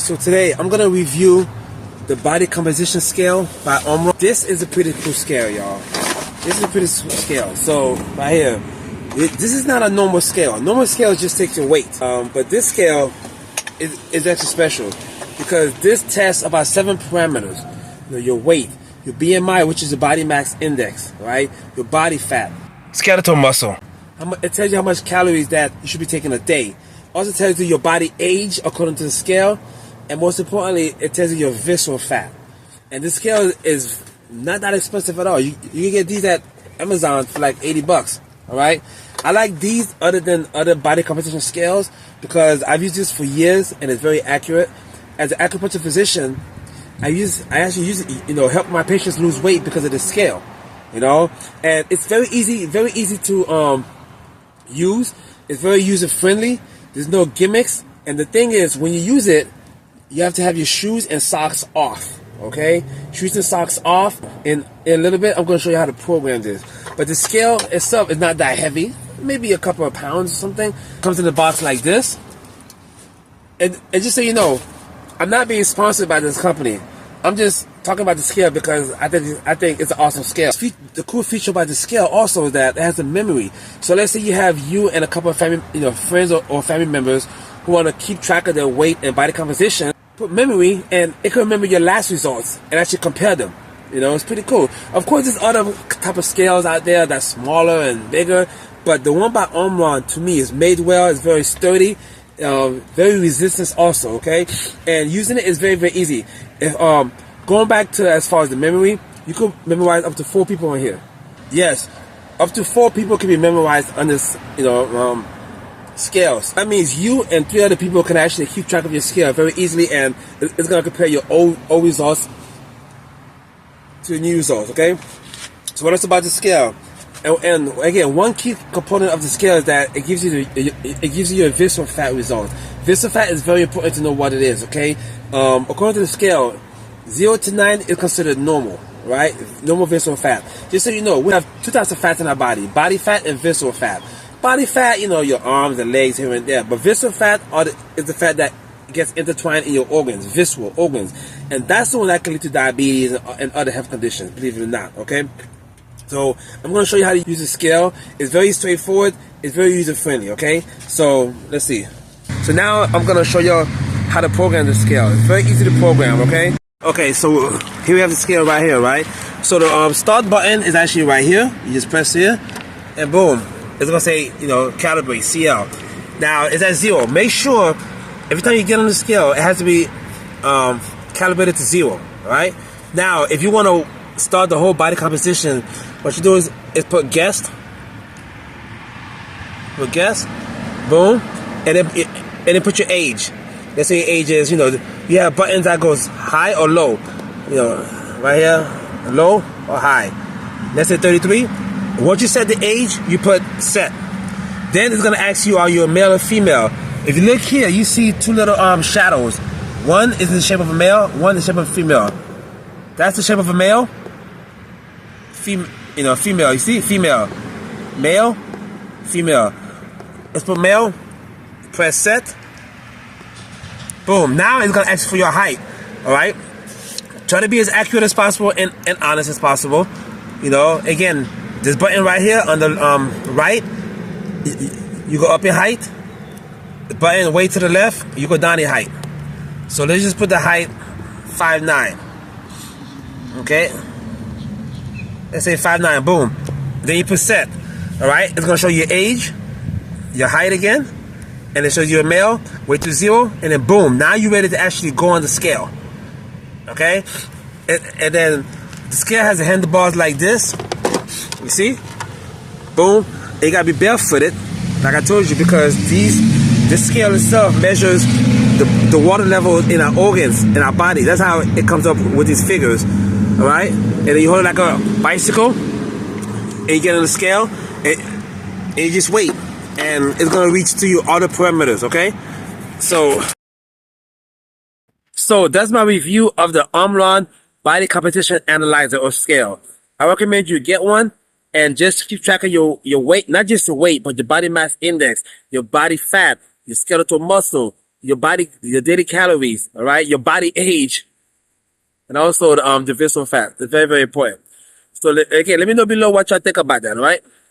So today I'm gonna review the body composition scale by Omron. This is a pretty cool scale, y'all. This is a pretty scale. So right here, this is not a normal scale. Normal scale just takes your weight, but this scale is actually special because this tests about 7 parameters. You know, your weight, your BMI, which is your body mass index, right? Your body fat, skeletal muscle. It tells you how much calories that you should be taking a day. Also tells you your body age according to the scale. And most importantly, it tells you your visceral fat. And this scale is not that expensive at all. You can get these at Amazon for like 80 bucks. Alright? I like these other than other body composition scales because I've used this for years and it's very accurate. As an acupuncture physician, I actually use it, you know, help my patients lose weight because of the scale. You know? And it's very easy to use. It's very user friendly. There's no gimmicks. And the thing is, when you use it, you have to have your shoes and socks off, okay? Shoes and socks off. In a little bit, I'm going to show you how to program this. But the scale itself is not that heavy. Maybe a couple of pounds or something. Comes in a box like this. And just so you know, I'm not being sponsored by this company. I'm just talking about the scale because I think it's an awesome scale. The cool feature about the scale also is that it has a memory. So let's say you have you and a couple of family, friends or family members who want to keep track of their weight and body composition. Put memory, and it can remember your last results and actually compare them. You know, it's pretty cool. Of course, there's other type of scales out there that's smaller and bigger, but the one by Omron to me is made well. It's very sturdy, very resistant also. Okay, and using it is very, very easy. If going back to as far as the memory, you could memorize up to 4 people on here. Yes, up to 4 people can be memorized on this. Scales. That means you and 3 other people can actually keep track of your scale very easily, and it's going to compare your old results to new results. Okay. So what else about the scale? And again, one key component of the scale is that it gives you your visceral fat results. Visceral fat is very important to know what it is. Okay. According to the scale, 0 to 9 is considered normal. Right? Normal visceral fat. Just so you know, we have 2 types of fats in our body: body fat and visceral fat. Body fat, your arms and legs here and there. But visceral fat is the fat that gets intertwined in your organs, visceral organs. And that's the one that can lead to diabetes and other health conditions, believe it or not, okay? So, I'm going to show you how to use the scale. It's very straightforward. It's very user-friendly, okay? So, let's see. So now, I'm going to show you how to program the scale. It's very easy to program, okay? Okay, so here we have the scale right here, right? So the start button is actually right here. You just press here, and boom. It's going to say, calibrate, CL. Now, it's at 0. Make sure, every time you get on the scale, it has to be calibrated to 0, right? Now, if you want to start the whole body composition, what you do is put guest. Put guest. Boom. And then put your age. Let's say your age is, you have buttons that goes high or low. Right here, low or high. Let's say 33. Once you set the age, you put set. Then it's going to ask you, are you a male or female? If you look here, you see 2 little shadows. One is in the shape of a male, one is the shape of a female. That's the shape of a male. Female. You see? Female. Male. Female. Let's put male. Press set. Boom. Now it's going to ask you for your height. Alright? Try to be as accurate as possible and honest as possible. Again, this button right here on the right, you go up in height. The button way to the left, you go down in height. So let's just put the height 5'9". Okay? Let's say 5'9", boom. Then you put set. Alright? It's going to show you your age, your height again, and it shows you a male, way to 0, and then boom. Now you're ready to actually go on the scale. Okay? And then the scale has the handlebars like this. You see? Boom. And you gotta be barefooted, like I told you, because this scale itself measures the water level in our organs, in our body. That's how it comes up with these figures. Alright? And then you hold it like a bicycle, and you get on the scale, and you just wait. And it's gonna reach to you all the parameters, okay? So that's my review of the Omron Body Composition Analyzer or Scale. I recommend you get one and just keep track of your weight, not just your weight, but your body mass index, your body fat, your skeletal muscle, your body, your daily calories, all right, your body age, and also the visceral fat. It's very, very important. So, okay, let me know below what y'all think about that, all right?